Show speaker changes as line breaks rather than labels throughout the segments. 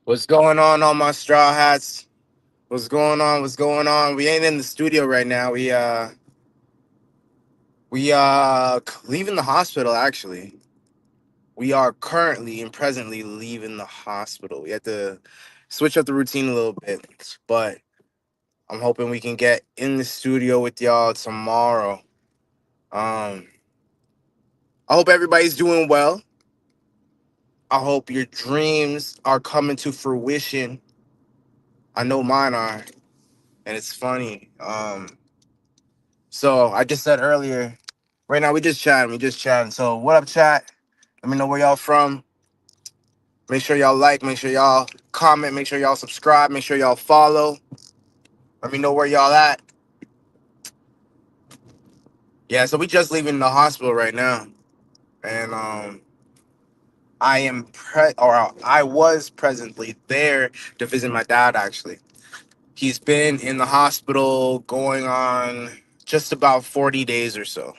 What's going on, all my straw hats? What's going on? What's going on? We ain't in the studio right now. We leaving the hospital actually. We are currently and presently leaving the hospital. We had to switch up the routine a little bit, but I'm hoping we can get in the studio with y'all tomorrow. Um I hope everybody's doing well. I hope your dreams are coming to fruition. I know mine are, and it's funny. So I just said earlier, right now we just chatting, So what up, chat? Let me know where y'all from. Make sure y'all like, make sure y'all comment, make sure y'all subscribe, make sure y'all follow. Let me know where y'all at. Yeah, so we just leaving the hospital right now, and I was presently there to visit my dad. Actually, he's been in the hospital going on just about 40 days or so,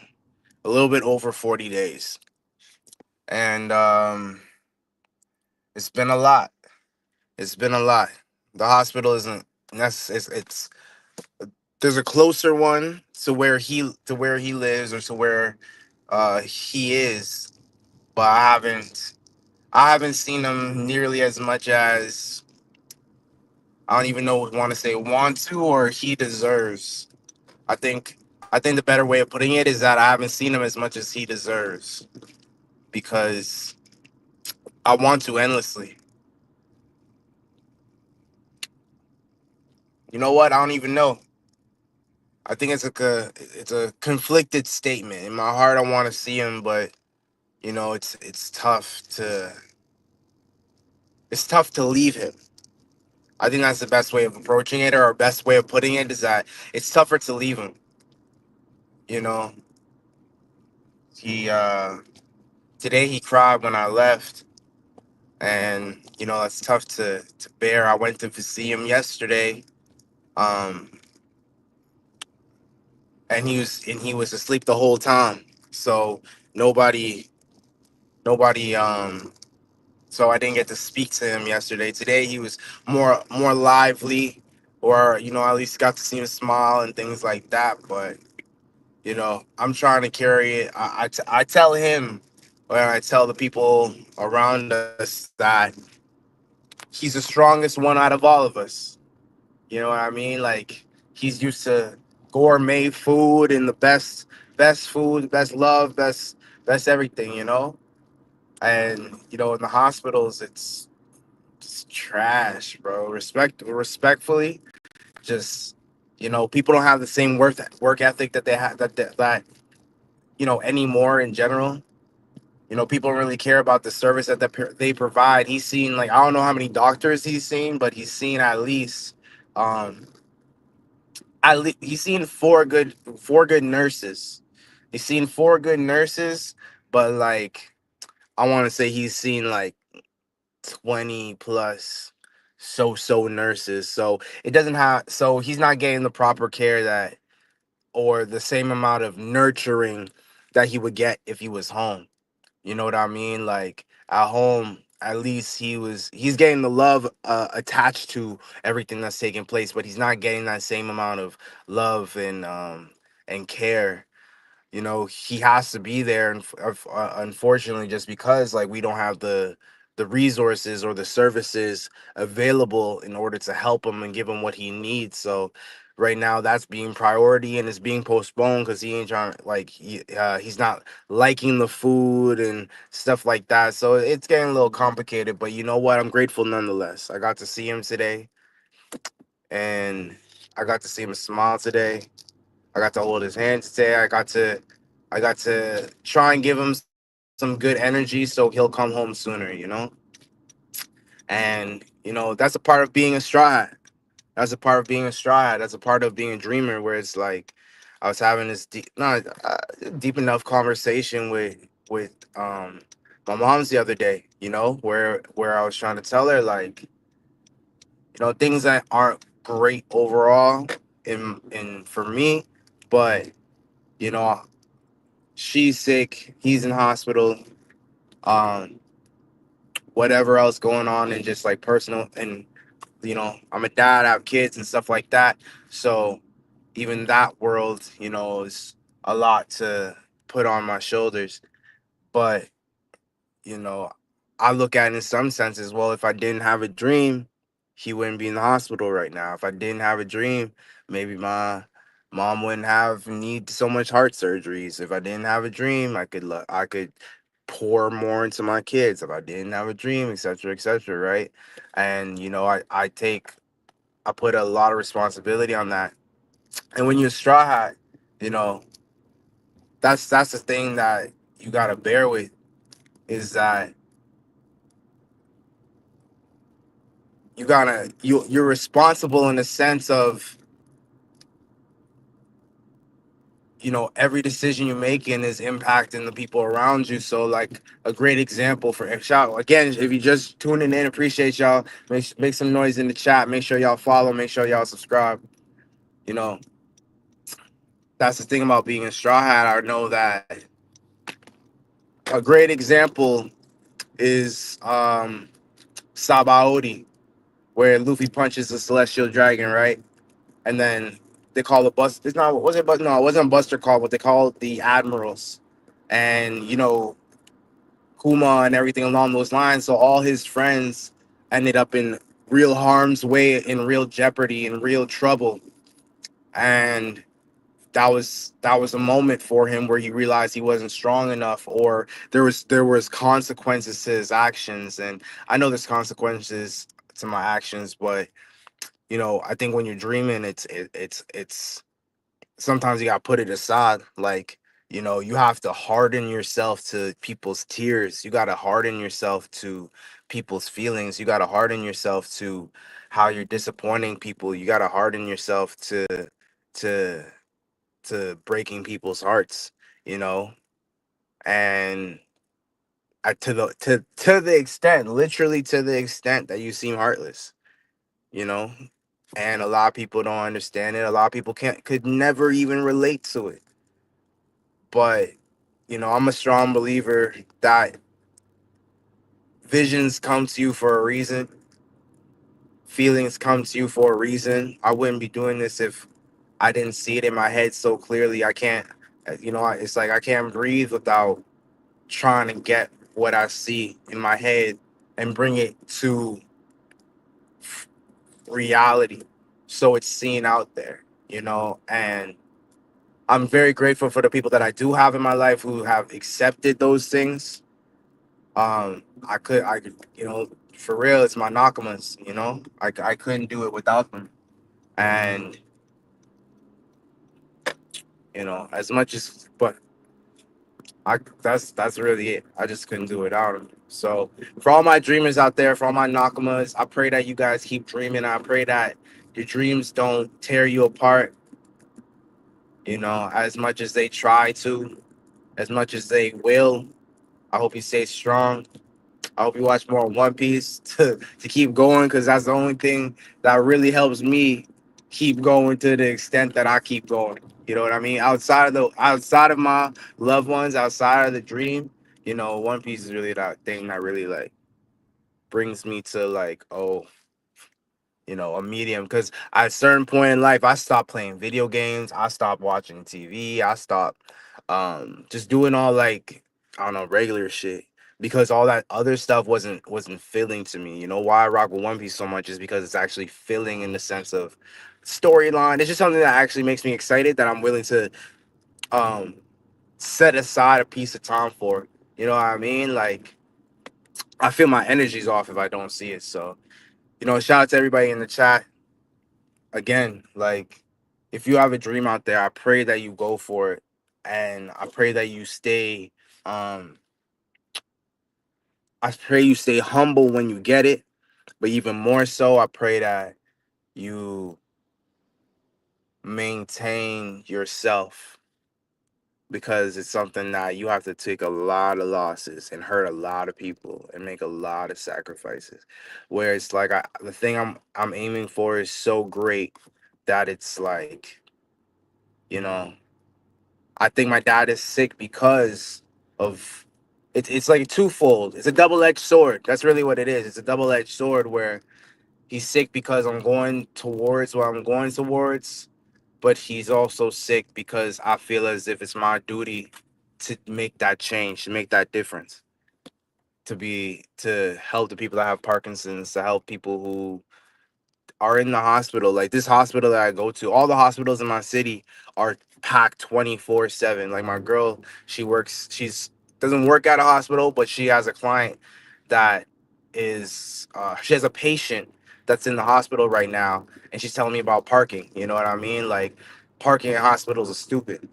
a little bit over 40 days, and it's been a lot. It's been a lot. The hospital isn't necessary. It's there's a closer one to where he lives or to where he is, but I haven't seen him nearly as much as I don't even know want to say want to or he deserves. I think the better way of putting it is that I haven't seen him as much as he deserves because I want to endlessly. You know what? I don't even know. I think it's a conflicted statement. In my heart, I want to see him, but it's tough to leave him. I think that's the best way of approaching it, or best way of putting it is that it's tougher to leave him. You know, he today he cried when I left, and that's tough to bear. I went to see him yesterday, um, and he was asleep the whole time. So nobody nobody so I didn't get to speak to him yesterday. Today he was more lively, or at least got to see him smile and things like that. But I'm trying to carry it. I tell him, or I tell the people around us that he's the strongest one out of all of us. You know what I mean? Like, he's used to gourmet food and the best food, best love, best everything. And in the hospitals, it's trash, bro. Respectfully, just people don't have the same work ethic that they have that anymore in general. People don't really care about the service that they provide. He's seen, like, I don't know how many doctors he's seen, but he's seen um he's seen four good nurses. He's seen four good nurses, but like I want to say he's seen like 20 plus so nurses. So he's not getting the proper care that or the same amount of nurturing that he would get if he was home. You know what I mean? Like, at home, at least he's getting the love attached to everything that's taking place, but he's not getting that same amount of love and care. He has to be there, and unfortunately, just because, like, we don't have the resources or the services available in order to help him and give him what he needs. So right now that's being priority and it's being postponed because he ain't trying, like, he's not liking the food and stuff like that. So it's getting a little complicated, but you know what, I'm grateful nonetheless. I got to see him today, and I got to see him smile today. I got to hold his hand today. I got to try and give him some good energy so he'll come home sooner. And that's a part of being a straw hat. That's a part of being a straw hat. That's a part of being a dreamer, where it's like I was having this not deep enough conversation with my mom's the other day. Where I was trying to tell her, like, things that aren't great overall in for me, but you know she's sick, he's in hospital. um whatever else going on and just like personal. And I'm a dad, I have kids and stuff like that. So even that world, is a lot to put on my shoulders. But you know, I look at it in some senses, well, if I didn't have a dream, he wouldn't be in the hospital right now. If I didn't have a dream, maybe my mom wouldn't have need so much heart surgeries. If I didn't have a dream, I could pour more into my kids. If I didn't have a dream, et cetera, right? And I put a lot of responsibility on that. And when you're a straw hat, you know, that's the thing that you gotta bear with, is that you're responsible in the sense of, every decision you're making is impacting the people around you. So like a great example for shout again, if you just tuning in, appreciate y'all. Make some noise in the chat. Make sure y'all follow. Make sure y'all subscribe. You know, that's the thing about being a straw hat. I know that a great example is Sabaody, where Luffy punches the Celestial Dragon, right? And then they call the bus. It's not was it? But no, it wasn't Buster Call. But they called the admirals, and Kuma and everything along those lines. So all his friends ended up in real harm's way, in real jeopardy, in real trouble, and that was a moment for him where he realized he wasn't strong enough, or there was consequences to his actions. And I know there's consequences to my actions, but I think when you're dreaming, it's sometimes you gotta put it aside. Like, you have to harden yourself to people's tears. You gotta harden yourself to people's feelings. You gotta harden yourself to how you're disappointing people. You gotta harden yourself to to breaking people's hearts, you know? And to the extent, literally to the extent that you seem heartless, you know? And a lot of people don't understand it. A lot of people could never even relate to it. But I'm a strong believer that visions come to you for a reason. Feelings come to you for a reason. I wouldn't be doing this if I didn't see it in my head so clearly. I can't, it's like I can't breathe without trying to get what I see in my head and bring it to reality, so it's seen out there, and I'm very grateful for the people that I do have in my life who have accepted those things. I could, for real, it's my nakamas, I couldn't do it without them. And, as much as, but that's really it. I just couldn't do it without them. So for all my dreamers out there, for all my nakamas, I pray that you guys keep dreaming. I pray that your dreams don't tear you apart, as much as they try to, as much as they will. I hope you stay strong. I hope you watch more One Piece to keep going, because that's the only thing that really helps me keep going to the extent that I keep going. You know what I mean? Outside of my loved ones, outside of the dream, One Piece is really that thing that really like brings me to like, oh, a medium. Because at a certain point in life, I stopped playing video games. I stopped watching TV. I stopped just doing all like, I don't know, regular shit, because all that other stuff wasn't filling to me. Why I rock with One Piece so much is because it's actually filling in the sense of storyline. It's just something that actually makes me excited, that I'm willing to um set aside a piece of time for. You know what I mean? Like, I feel my energy's off if I don't see it. So, shout out to everybody in the chat. Again, like, if you have a dream out there, I pray that you go for it. And um I pray you stay humble when you get it. But even more so, I pray that you maintain yourself, because it's something that you have to take a lot of losses and hurt a lot of people and make a lot of sacrifices. Where it's like, the thing I'm aiming for is so great that it's like, you know, I think my dad is sick because of it's like twofold. It's a double-edged sword. That's really what it is. It's a double-edged sword where he's sick because I'm going towards where I'm going towards, but he's also sick because I feel as if it's my duty to make that change, to make that difference, to help the people that have Parkinson's, to help people who are in the hospital. Like this hospital that I go to, all the hospitals in my city are packed 24/7. Like my girl, she's doesn't work at a hospital, but she has a client that is she has a patient that's in the hospital right now, and she's telling me about parking. You know what I mean? Like parking in hospitals is stupid,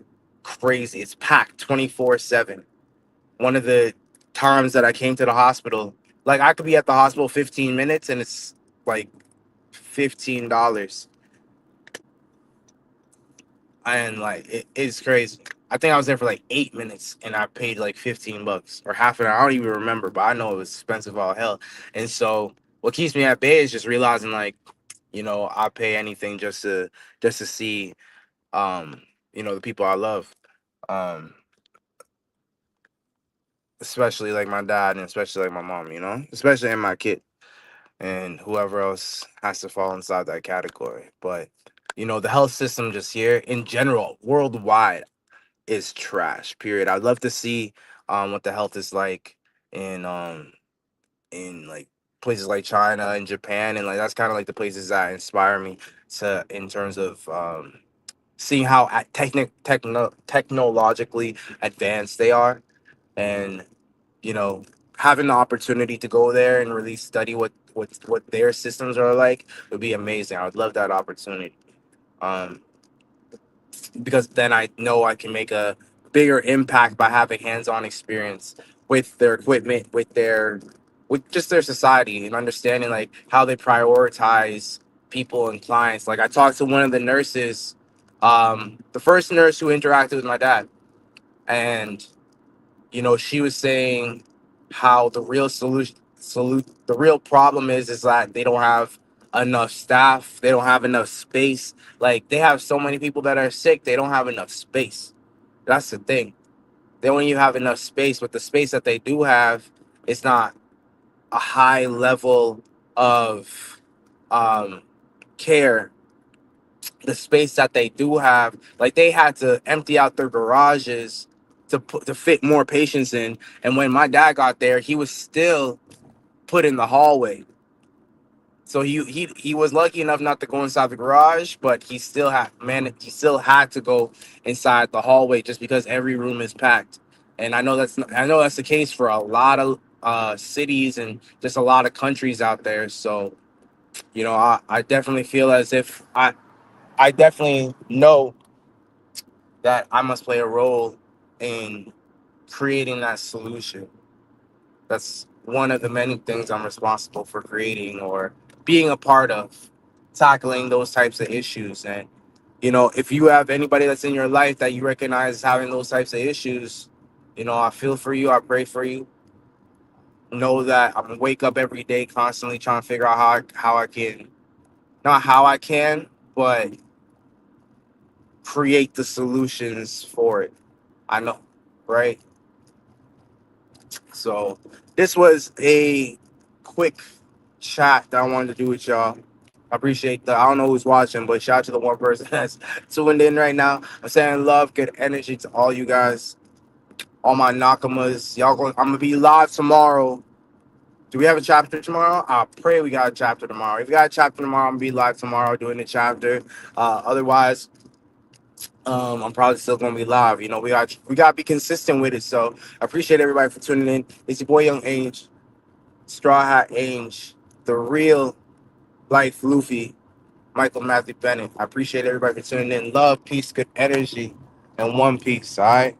crazy. It's packed 24/7. One of the times that I came to the hospital, like I could be at the hospital 15 minutes and it's like $15. And like it's crazy. I think I was there for like 8 minutes and I paid like $15 or half an hour. I don't even remember, but I know it was expensive all hell. And so what keeps me at bay is just realizing like, I pay anything just to see the people I love. Um especially like my dad and especially like my mom, especially in my kid and whoever else has to fall inside that category. But the health system just here in general, worldwide, is trash. Period. I'd love to see what the health is like in like places like China and Japan, and like that's kind of like the places that inspire me to in terms of seeing how technologically advanced they are, and you know, having the opportunity to go there and really study what their systems are like would be amazing. I would love that opportunity. Um, because then I know I can make a bigger impact by having hands-on experience with their equipment, with just their society and understanding like how they prioritize people and clients. Like I talked to one of the nurses, the first nurse who interacted with my dad, and she was saying how the real problem is that they don't have enough staff, they don't have enough space. Like they have so many people that are sick, they don't have enough space. That's the thing. They don't even have enough space, but the space that they do have, it's not a high level of um, care. The space that they do have, like they had to empty out their garages to fit more patients in. And when my dad got there, he was still put in the hallway. So he was lucky enough not to go inside the garage, but he still had to go inside the hallway just because every room is packed. And I know that's the case for a lot of cities and just a lot of countries out there. So I definitely feel as if I definitely know that I must play a role in creating that solution. That's one of the many things I'm responsible for creating or being a part of, tackling those types of issues. And, if you have anybody that's in your life that you recognize having those types of issues, I feel for you. I pray for you. Know that I'm gonna wake up every day constantly trying to figure out how I can, not how I can, but create the solutions for it. I know, right? So this was a quick chat that I wanted to do with y'all. I appreciate I don't know who's watching, but shout out to the one person that's tuned in right now. I'm sending love, good energy to all you guys, all my Nakamas. I'm gonna be live tomorrow. Do we have a chapter tomorrow? I pray we got a chapter tomorrow. If we got a chapter tomorrow, I'm gonna be live tomorrow doing the chapter. Otherwise, I'm probably still gonna be live. We gotta be consistent with it. So I appreciate everybody for tuning in. It's your boy Young Ange, Straw Hat Ange, the real life Luffy, Michael Matthew Bennett. I appreciate everybody for tuning in. Love, peace, good energy, and one piece. All right.